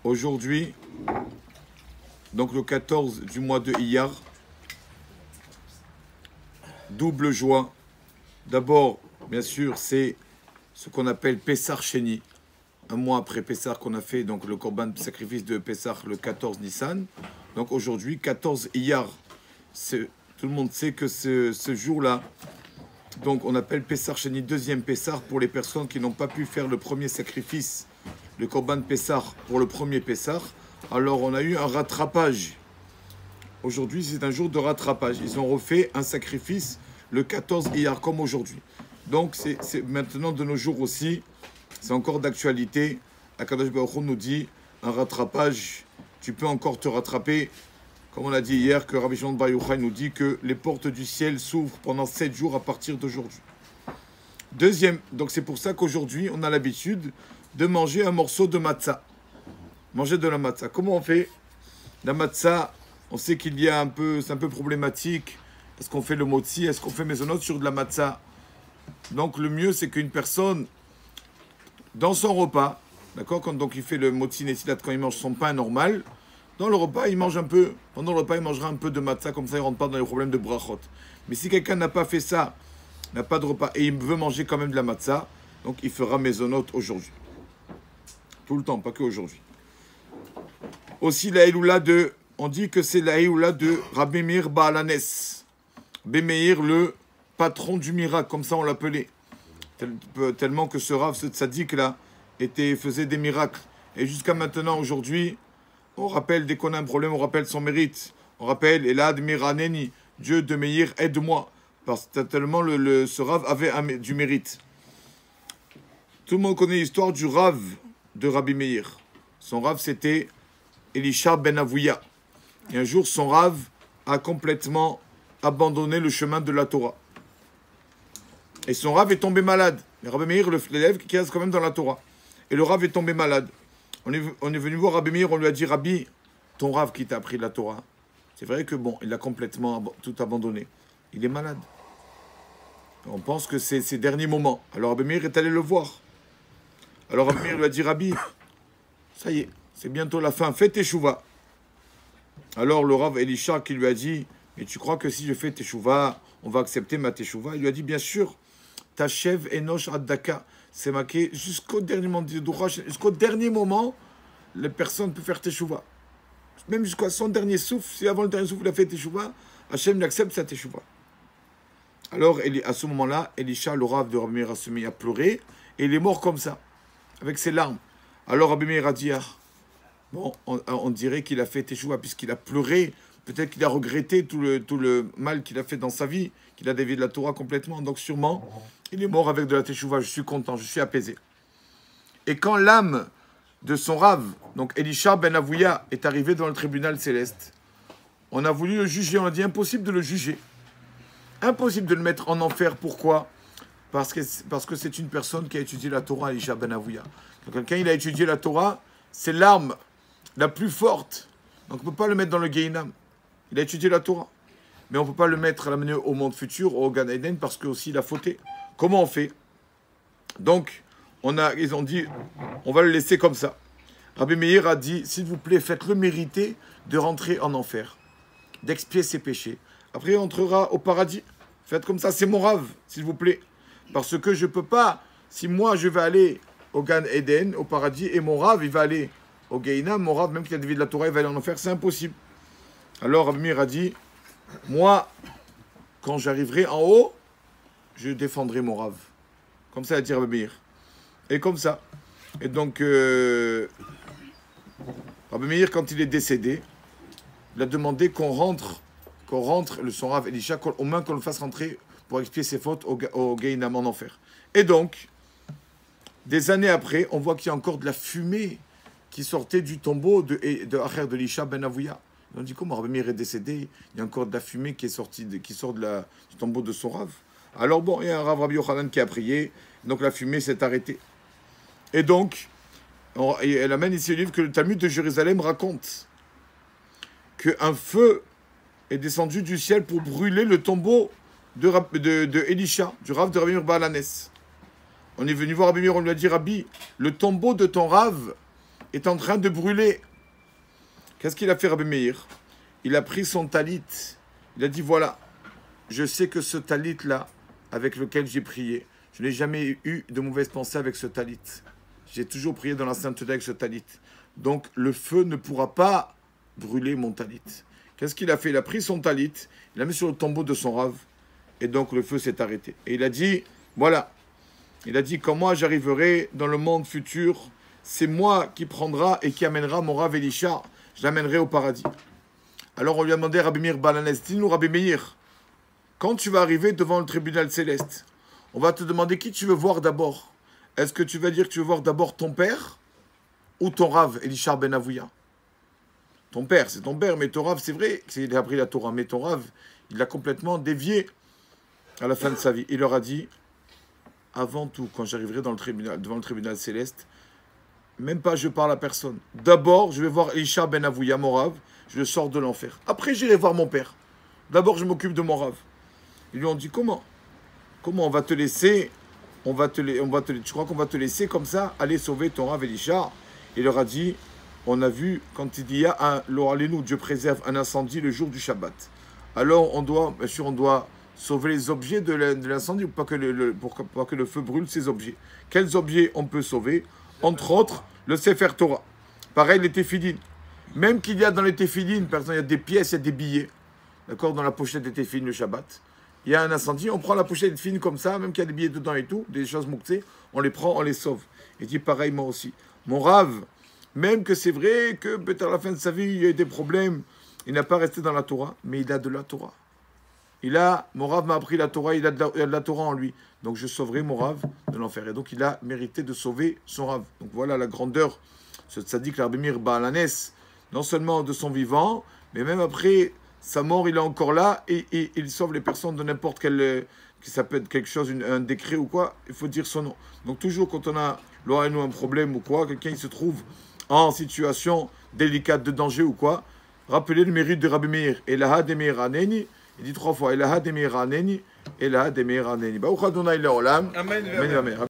Aujourd'hui, donc le 14 du mois de Iyar, double joie. D'abord, bien sûr, c'est ce qu'on appelle Pessar Sheni. Un mois après Pessar qu'on a fait donc le Korban sacrifice de Pessar le 14 Nissan. Donc aujourd'hui, 14 Iyar. Tout le monde sait que ce jour-là, donc on appelle Pessar Sheni, deuxième Pessar pour les personnes qui n'ont pas pu faire le premier sacrifice, le Korban Pessar pour le premier Pessar. Alors on a eu un rattrapage. Aujourd'hui, c'est un jour de rattrapage. Ils ont refait un sacrifice le 14 Iyar comme aujourd'hui. Donc c'est maintenant de nos jours aussi, c'est encore d'actualité. Akadosh Baruch Hu nous dit un rattrapage, tu peux encore te rattraper. Comme on a dit hier, que Rabbi Shimon Bar Yochai nous dit que les portes du ciel s'ouvrent pendant 7 jours à partir d'aujourd'hui. Deuxième, donc c'est pour ça qu'aujourd'hui, on a l'habitude de manger un morceau de matzah. Manger de la matzah. Comment on fait? La matzah, on sait qu'il y a un peu, c'est un peu problématique. Est-ce qu'on fait le motzi? Est-ce qu'on fait maisonnot sur de la matzah? Donc le mieux, c'est qu'une personne, dans son repas, d'accord, quand donc il fait le motzi netilat, quand il mange son pain normal, dans le repas, il mange un peu, pendant le repas, il mangera un peu de matzah, comme ça il ne rentre pas dans les problèmes de brachot. Mais si quelqu'un n'a pas fait ça, n'a pas de repas, et il veut manger quand même de la matzah, donc il fera maisonnot aujourd'hui. Tout le temps, pas que aujourd'hui. Aussi la Eloula de, on dit que c'est la Eloula de Rabbi Meir Baal Hanes. Bémeir, le patron du miracle, comme ça on l'appelait. Tellement que ce Rav, ce tzaddik là, faisait des miracles. Et jusqu'à maintenant, aujourd'hui, on rappelle, dès qu'on a un problème, on rappelle son mérite. On rappelle, Elad Miraneni, Dieu de Meir, aide-moi. Parce que tellement ce Rav avait du mérite. Tout le monde connaît l'histoire du Rav de Rabbi Meir. Son Rav, c'était Elisha ben Avouya. Et un jour, son Rav a complètement abandonné le chemin de la Torah. Et son Rav est tombé malade. Mais Rabbi Meir, l'élève qui reste quand même dans la Torah. Et le Rav est tombé malade. On est venu voir Rabbi Meir, on lui a dit, Rabbi, ton Rav qui t'a appris la Torah, c'est vrai que bon, il a complètement tout abandonné. Il est malade. On pense que c'est ses derniers moments. Alors Rabbi Meir est allé le voir. Alors Rabbi Meir lui a dit, Rabbi, ça y est, c'est bientôt la fin, fais teshuva. Alors le Rav Elisha qui lui a dit, mais tu crois que si je fais teshuva, on va accepter ma teshuva? Il lui a dit, bien sûr, Tachev Enosh Addaka. C'est marqué jusqu'au dernier moment, jusqu'au dernier moment, les personnes peuvent faire teshuva. Même jusqu'à son dernier souffle, si avant le dernier souffle il a fait teshuva, Hachem accepte sa teshuva. Alors, à ce moment-là, Elisha, le Rav de Rabbi Meir, se met à pleurer, et il est mort comme ça, avec ses larmes. Alors Rabbi Meir a dit, ah, bon, on dirait qu'il a fait teshuva, puisqu'il a pleuré, peut-être qu'il a regretté tout le mal qu'il a fait dans sa vie, qu'il a dévié de la Torah complètement, donc sûrement, il est mort avec de la teshuva, je suis content, je suis apaisé. Et quand l'âme de son Rav, donc Elisha ben Avouya, est arrivée dans le tribunal céleste, on a voulu le juger, on a dit impossible de le juger. Impossible de le mettre en enfer, pourquoi? Parce que c'est une personne qui a étudié la Torah, Elisha ben Avouya. Donc quelqu'un, il a étudié la Torah, c'est l'arme la plus forte. Donc on ne peut pas le mettre dans le Gehinam. Il a étudié la Torah. Mais on ne peut pas le mettre à l'amener au monde futur, au Gan Eden, parce qu'aussi il a fauté. Comment on fait? Donc, ils ont dit, on va le laisser comme ça. Rabbi Meir a dit, s'il vous plaît, faites-le mériter de rentrer en enfer, d'expier ses péchés. Après, il entrera au paradis. Faites comme ça, c'est mon Rav, s'il vous plaît. Parce que je ne peux pas, si moi je vais aller au Gan Eden, au paradis, et mon Rav, il va aller au Gehinam, mon Rav, même qu'il a dévié de la Torah, il va aller en enfer, c'est impossible. Alors Rabbi Meir a dit, moi, quand j'arriverai en haut, je défendrai mon Rav. Comme ça, a dit Rabbi Meir. Et comme ça. Et donc, Rabbi Meir, quand il est décédé, il a demandé qu'on rentre son Rav Elisha, au moins qu'on le fasse rentrer pour expier ses fautes au Gehinam en enfer. Et donc, des années après, on voit qu'il y a encore de la fumée qui sortait du tombeau de Acher de Elisha ben Avouya. On dit comment Rabbi Meir est décédé, il y a encore de la fumée qui sort du tombeau de son Rav. Alors bon, il y a un Rav Rabbi Yochanan qui a prié, donc la fumée s'est arrêtée. Et donc, elle amène ici le livre que le Talmud de Jérusalem raconte qu'un feu est descendu du ciel pour brûler le tombeau de Elisha, du Rav de Rabbi Meir Baal Hanes. On est venu voir Rabbi Meir, on lui a dit, Rabbi, le tombeau de ton Rav est en train de brûler. Qu'est-ce qu'il a fait Rabbi Meir? Il a pris son talit. Il a dit, voilà, je sais que ce talit-là, avec lequel j'ai prié, je n'ai jamais eu de mauvaise pensée avec ce talit. J'ai toujours prié dans la sainteté avec ce talit. Donc, le feu ne pourra pas brûler mon talit. Qu'est-ce qu'il a fait? Il a pris son talit, il l'a mis sur le tombeau de son rave, et donc le feu s'est arrêté. Et il a dit, voilà, il a dit, quand moi j'arriverai dans le monde futur, c'est moi qui prendra et qui amènera mon rave Elisha, je l'amènerai au paradis. Alors on lui a demandé, Rabbi Meir Balanès, dis-nous Rabbi Meir, quand tu vas arriver devant le tribunal céleste, on va te demander qui tu veux voir d'abord. Est-ce que tu vas dire que tu veux voir d'abord ton père ou ton rave Elisha ben Avouya? Ton père, c'est ton père, mais ton rave, c'est vrai qu'il a appris la Torah, mais ton rave, il l'a complètement dévié à la fin de sa vie. Il leur a dit, avant tout, quand j'arriverai devant le tribunal céleste, même pas je parle à personne. D'abord, je vais voir Elisha ben Avouya, mon rave, je le sors de l'enfer. Après, j'irai voir mon père. D'abord, je m'occupe de mon rave. Ils lui ont dit, comment on va te laisser, tu crois qu'on va te laisser comme ça, aller sauver ton rave Elisha? Il leur a dit, on a vu, quand il y a Dieu préserve un incendie le jour du Shabbat. Alors, bien sûr, on doit sauver les objets de l'incendie pour pas que le feu brûle ces objets. Quels objets on peut sauver? Entre autres, le Sefer Torah. Pareil, les téphilines. Même qu'il y a dans les téphilines, par exemple, il y a des pièces, il y a des billets. D'accord? Dans la pochette des téphilines, le Shabbat. Il y a un incendie, on prend la pochette des téphilines comme ça, même qu'il y a des billets dedans et tout, des choses mouktées, on les prend, on les sauve. Il dit pareil, moi aussi. Mon rave, même que c'est vrai que peut-être à la fin de sa vie, il y a eu des problèmes, il n'a pas resté dans la Torah, mais il a de la Torah. Mon rave m'a appris la Torah, il a de la Torah en lui. Donc je sauverai mon rave de l'enfer. Et donc il a mérité de sauver son rave. Donc voilà la grandeur, ce tzaddik Rabbi Meir Baalanes, non seulement de son vivant, mais même après sa mort, il est encore là et il sauve les personnes de n'importe quel, que ça peut être quelque chose, un décret ou quoi, il faut dire son nom. Donc toujours quand on a nous un problème ou quoi, quelqu'un il se trouve en situation délicate de danger ou quoi, rappelez le mérite de Rabbi Meir. Elaha de Meir Aneni, il dit 3 fois, Elaha de Meir Aneni, Elaha de Meir Aneni. Baruch Adonai Leolam. Amen.